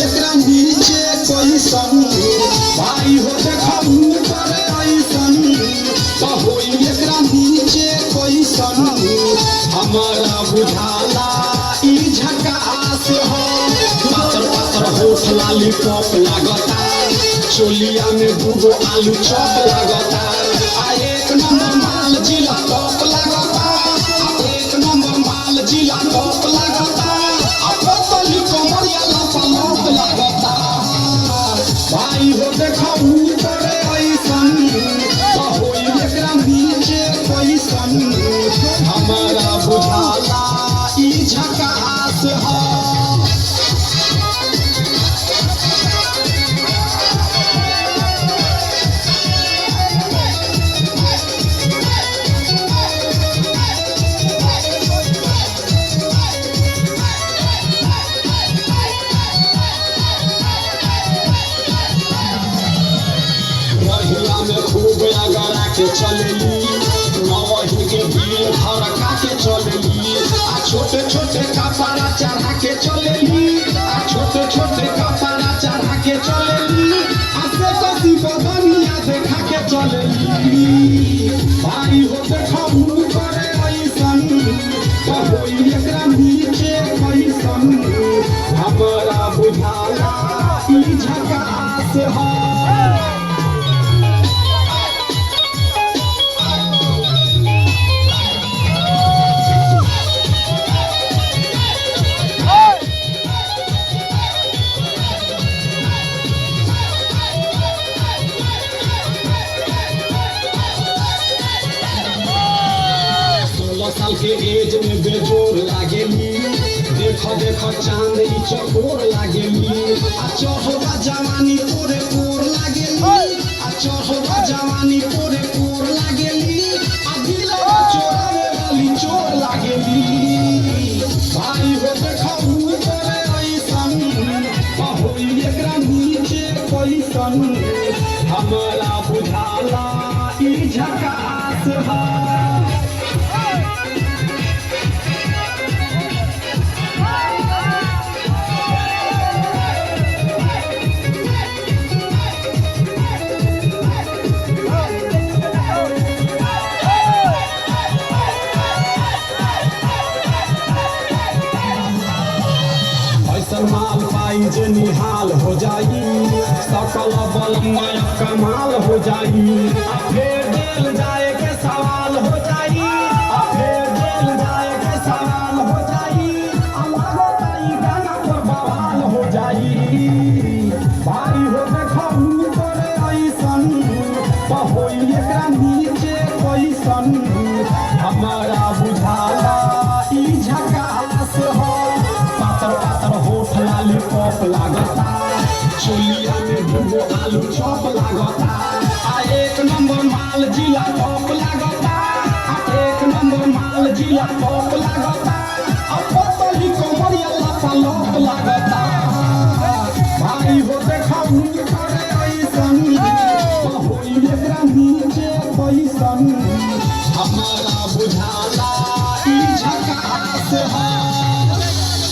एकरा नीचे कैसन भाई हो देखू करे ऐसन तो होई एकरा नीचे कैसन हमारा बुझाला ई झकास हो पातर पातर होठ लॉलीपॉप लागता चोलिया में दूगो आलू चॉप लागता आ एक नंबर माल जिला टॉप लागता एक नंबर माल जिला टॉप लागता आ पतली कमरिया लपलप लागता भाई हो देखू करे ऐसन तो होई एकरा नीचे कैसन हमारा बुझाला ई झकास हो महिला में खूब अगरा के चलेली नवही के भीड़ धड़का के चलेली आ छोटे छोटे कपड़ा चढ़ा के चलेली आ छोटे छोटे कपड़ा चढ़ा के चलेली आ से कसी बदनिया देखा के चलेली भाई हो देखू करे ऐसन तो होई एकरा नीचे कैसन हमारा बुझाला ई झकास हो साल के एज में बेजोर लागेली देखो देखो चांदी चकोर लागेली आ चढ़वा जवानी तोरे कोर लागेली आ चढ़वा जवानी तोरे कोर लागेली आ दिलवा चोरावे वाली चोर लागेली भाई हो देखू करे ऐसन तो होई एकरा नीचे कैसन हमारा बुझाला ई झकास हो माल पाई जे निहाल हो जाई सकल बल में कमाल हो जाई आ फेर दिल जाए के सवाल हो जाई आ फेर दिल जाए के सवाल हो जाई आ लगता ई गाना पर बवाल हो जाई भाई हो देखू करे ऐसन तो होई एकरा नीचे कैसन हमारा बुझाला ई झकास हो पातर पातर होठ लॉलीपॉप लागता चोलिया में दूगो आलू चॉप लागता आ एक नंबर माल जिला टॉप लागता आ एक नंबर माल जिला टॉप लागता आ पतली कमरिया लपलप लागता भाई हो देखू करे ऐसन तो होई एकरा नीचे कैसन हमारा बुझाला